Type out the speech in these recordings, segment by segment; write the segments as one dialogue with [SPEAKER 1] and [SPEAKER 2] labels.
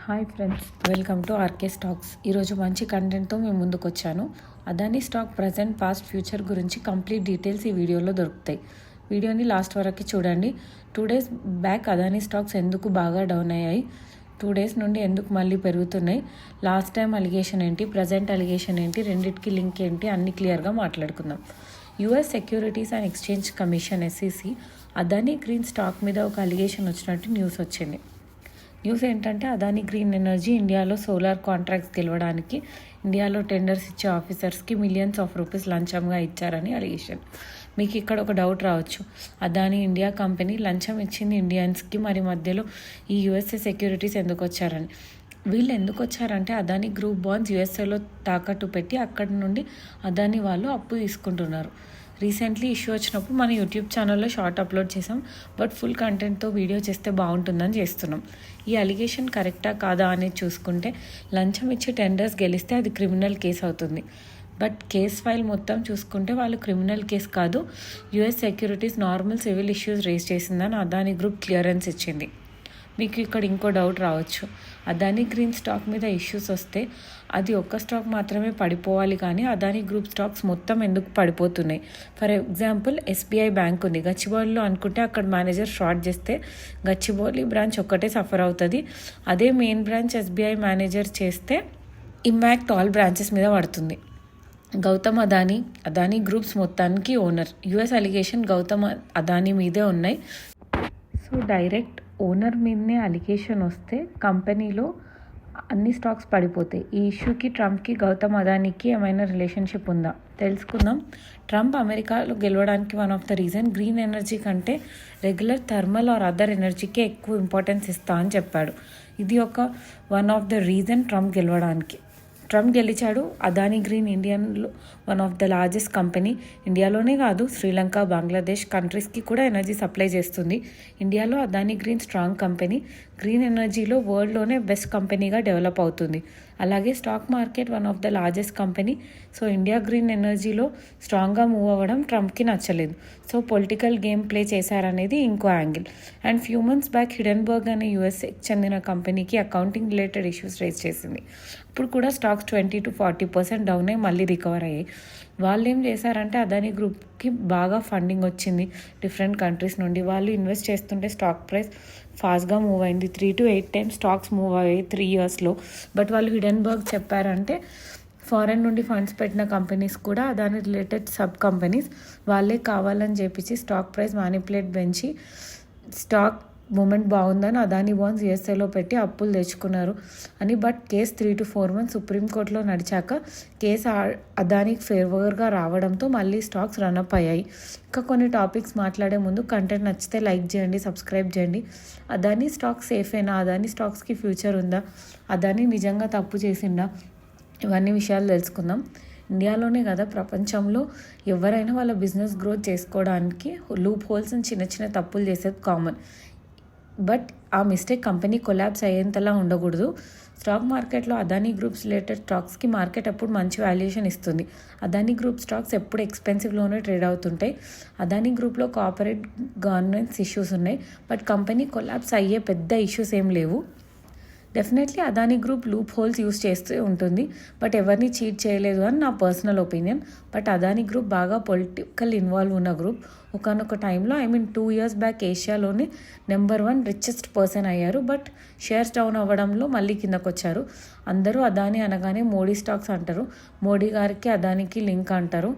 [SPEAKER 1] Hi friends, welcome to RK stocks. ఈరోజు మంచి కంటెంట్తో మేము ముందుకు వచ్చాను. Adani stock present, past, future గురించి కంప్లీట్ డీటెయిల్స్ ఈ వీడియోలో దొరుకుతాయి. వీడియోని లాస్ట్ వరకు చూడండి. 2 days బ్యాక్ అదానీ స్టాక్స్ ఎందుకు బాగా డౌన్ అయ్యాయి, 2 days నుండి ఎందుకు మళ్ళీ పెరుగుతున్నాయి, లాస్ట్ టైం అలిగేషన్ ఏంటి, ప్రజెంట్ అలిగేషన్ ఏంటి, రెండింటికి లింక్ ఏంటి, అన్ని క్లియర్గా మాట్లాడుకుందాం. US securities and exchange commission SEC Adani green stock మీద ఒక అలిగేషన్ వచ్చినట్టు న్యూస్ వచ్చింది. న్యూస్ ఏంటంటే అదానీ గ్రీన్ ఎనర్జీ ఇండియాలో సోలార్ కాంట్రాక్ట్స్ గెలవడానికి ఇండియాలో టెండర్స్ ఇచ్చే ఆఫీసర్స్కి మిలియన్స్ ఆఫ్ రూపీస్ లంచంగా ఇచ్చారని అలిగేషన్. మీకు ఇక్కడ ఒక డౌట్ రావచ్చు, అదానీ ఇండియా కంపెనీ లంచం ఇచ్చింది ఇండియన్స్కి, మరి మధ్యలో ఈ USA సెక్యూరిటీస్ ఎందుకు వచ్చారని. వీళ్ళు ఎందుకు వచ్చారంటే అదానీ గ్రూప్ బాండ్స్ USAలో తాకట్టు పెట్టి అక్కడి నుండి అదానీ వాళ్ళు అప్పు తీసుకుంటున్నారు. రీసెంట్లీ ఇష్యూ వచ్చినప్పుడు మన యూట్యూబ్ ఛానల్లో షార్ట్ అప్లోడ్ చేసాం, బట్ ఫుల్ కంటెంట్తో వీడియో చేస్తే బాగుంటుందని చేస్తున్నాం. ఈ అలిగేషన్ కరెక్టా కాదా అనేది చూసుకుంటే, లంచం ఇచ్చి టెండర్స్ గెలిస్తే అది క్రిమినల్ కేసు అవుతుంది. బట్ కేస్ ఫైల్ మొత్తం చూసుకుంటే వాళ్ళు క్రిమినల్ కేసు కాదు, US securities normal civil issues raise చేసిందని అదానీ గ్రూప్ క్లియరెన్స్ ఇచ్చింది. మీకు ఇక్కడ ఇంకో డౌట్ రావచ్చు, అదానీ గ్రీన్ స్టాక్ మీద ఇష్యూస్ వస్తే అది ఒక్క స్టాక్ మాత్రమే పడిపోవాలి, కానీ అదానీ గ్రూప్ స్టాక్స్ మొత్తం ఎందుకు పడిపోతున్నాయి. ఫర్ ఎగ్జాంపుల్ SBI బ్యాంక్ ఉంది గచ్చిబౌలిలో అనుకుంటే, అక్కడ మేనేజర్ ఫ్రాడ్ చేస్తే గచ్చిబౌలి బ్రాంచ్ ఒక్కటే సఫర్ అవుతుంది. అదే మెయిన్ బ్రాంచ్ SBI మేనేజర్ చేస్తే ఇంపాక్ట్ ఆల్ బ్రాంచెస్ మీద పడుతుంది. గౌతమ్ అదానీ గ్రూప్స్ మొత్తానికి owner. US allegation Gautam Adani మీదే ఉన్నాయి. సో డైరెక్ట్ ఓనర్ మీదనే అలిగేషన్ వస్తే కంపెనీలో అన్ని స్టాక్స్ పడిపోతాయి. ఈ ఇష్యూకి ట్రంప్కి గౌతమ్ అదానీకి ఏమైనా రిలేషన్షిప్ ఉందా తెలుసుకుందాం. ట్రంప్ అమెరికాలో గెలవడానికి one of the reason green energy కంటే రెగ్యులర్ థర్మల్ ఆర్ అదర్ ఎనర్జీకే ఎక్కువ ఇంపార్టెన్స్ ఇస్తా అని చెప్పాడు. ఇది one of the reason Trump గెలవడానికి. ట్రంప్ గెలిచాడు. అదానీ గ్రీన్ ఇండియన్లో one of the largest company. ఇండియాలోనే కాదు, శ్రీలంక, బంగ్లాదేశ్ కంట్రీస్కి కూడా ఎనర్జీ సప్లై చేస్తుంది. ఇండియాలో Adani green strong company. Green ఎనర్జీలో వరల్డ్లోనే బెస్ట్ కంపెనీగా డెవలప్ అవుతుంది. అలాగే stock market one of the largest company. So India green ఎనర్జీలో స్ట్రాంగ్గా మూవ్ అవ్వడం ట్రంప్కి నచ్చలేదు. సో పొలిటికల్ గేమ్ ప్లే చేశారనేది ఇంకో angle. And few months back Hindenburg అనే USAకి చెందిన కంపెనీకి అకౌంటింగ్ రిలేటెడ్ ఇష్యూస్ రేస్ చేసింది. ఇప్పుడు కూడా స్టాక్స్ 20 to 40% డౌన్ అయ్యి మళ్ళీ రికవర్ అయ్యాయి. వాళ్ళు ఏం చేశారంటే అదానీ గ్రూప్కి బాగా ఫండింగ్ వచ్చింది డిఫరెంట్ కంట్రీస్ నుండి. వాళ్ళు ఇన్వెస్ట్ చేస్తుంటే స్టాక్ ప్రైస్ ఫాస్ట్గా మూవ్ అయింది. 3 to 8 times స్టాక్స్ మూవ్ అయ్యాయి 3 yearsలో. బట్ వాళ్ళు హిడెన్బర్గ్ చెప్పారంటే ఫారెన్ నుండి ఫండ్స్ పెట్టిన కంపెనీస్ కూడా అదానీ రిలేటెడ్ సబ్ కంపెనీస్ వాళ్ళే కావాలని చెప్పించి స్టాక్ ప్రైస్ మ్యానిపులేట్ పెంచి స్టాక్ మూమెంట్ బాగుందని అదానీ బాండ్స్ USAలో పెట్టి అప్పులు తెచ్చుకున్నారు అని. బట్ కేసు 3 to 4 months సుప్రీంకోర్టులో నడిచాక కేసు అదానీకి ఫేవర్గా రావడంతో మళ్ళీ స్టాక్స్ రన్అప్ అయ్యాయి. ఇంకా కొన్ని టాపిక్స్ మాట్లాడే ముందు కంటెంట్ నచ్చితే లైక్ చేయండి, సబ్స్క్రైబ్ చేయండి. అదానీ స్టాక్స్ సేఫేనా, అదానీ స్టాక్స్కి ఫ్యూచర్ ఉందా, అదానీ నిజంగా తప్పు చేసిందా, ఇవన్నీ విషయాలు తెలుసుకుందాం. ఇండియాలోనే కదా, ప్రపంచంలో ఎవరైనా వాళ్ళ బిజినెస్ గ్రోత్ చేసుకోవడానికి లూప్ హోల్స్ అని చిన్న చిన్న తప్పులు చేసేది కామన్. బట్ ఆ మిస్టేక్ కంపెనీ కొలాబ్స్ అయ్యేంతలా ఉండకూడదు. స్టాక్ మార్కెట్లో అదానీ గ్రూప్స్ రిలేటెడ్ స్టాక్స్కి మార్కెట్ అప్పుడు మంచి వాల్యుయేషన్ ఇస్తుంది. అదానీ గ్రూప్ స్టాక్స్ ఎప్పుడు ఎక్స్పెన్సివ్లోనే ట్రేడ్ అవుతుంటాయి. అదానీ గ్రూప్లో కార్పొరేట్ గవర్నెన్స్ ఇష్యూస్ ఉన్నాయి, బట్ కంపెనీ కొలాబ్స్ అయ్యే పెద్ద ఇష్యూస్ ఏం లేవు. Definitely Adani group loophole use చేస్తూ ఉంటుంది, బట్ ఎవరిని చీట్ చేయలేదు అని నా personal opinion. But Adani group బాగా పొలిటికల్ ఇన్వాల్వ్ ఉన్న గ్రూప్. ఒకనొక టైంలో 2 years బ్యాక్ ఏషియాలోనే నెంబర్ 1 రిచెస్ట్ పర్సన్ అయ్యారు. బట్ షేర్స్ డౌన్ అవ్వడంలో మళ్ళీ కిందకు వచ్చారు. అందరూ అదానీ అనగానే మోడీ స్టాక్స్ అంటారు. మోడీ గారికి అదానీకి లింక్ అంటారు.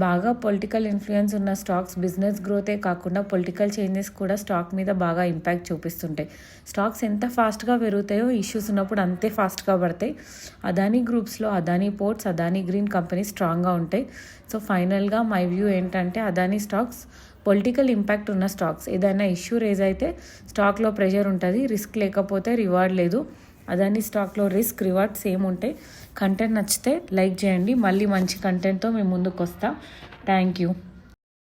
[SPEAKER 1] బాగా పొలిటికల్ ఇన్ఫ్లుయెన్స్ ఉన్న స్టాక్స్ బిజినెస్ గ్రోతే కాకుండా పొలిటికల్ చేంజెస్ కూడా స్టాక్ మీద బాగా ఇంపాక్ట్ చూపిస్తుంటాయి. స్టాక్స్ ఎంత ఫాస్ట్గా పెరుగుతాయో ఇష్యూస్ ఉన్నప్పుడు అంతే ఫాస్ట్గా పడతాయి. అదానీ గ్రూప్స్లో Adani ports, Adani green company స్ట్రాంగ్గా ఉంటాయి. సో ఫైనల్గా మై వ్యూ ఏంటంటే అదానీ స్టాక్స్ పొలిటికల్ ఇంపాక్ట్ ఉన్న స్టాక్స్. ఏదైనా ఇష్యూ రేజ్ అయితే స్టాక్లో ప్రెషర్ ఉంటుంది, రిస్క్ లేకపోతే రివార్డ్ లేదు. అదానీ స్టాక్లో రిస్క్ రివార్డ్ సేమ్ ఉంటాయి. కంటెంట్ నచ్చితే లైక్ చేయండి. మళ్ళీ మంచి కంటెంట్తో మేము ముందుకు వస్తాం. Thank you.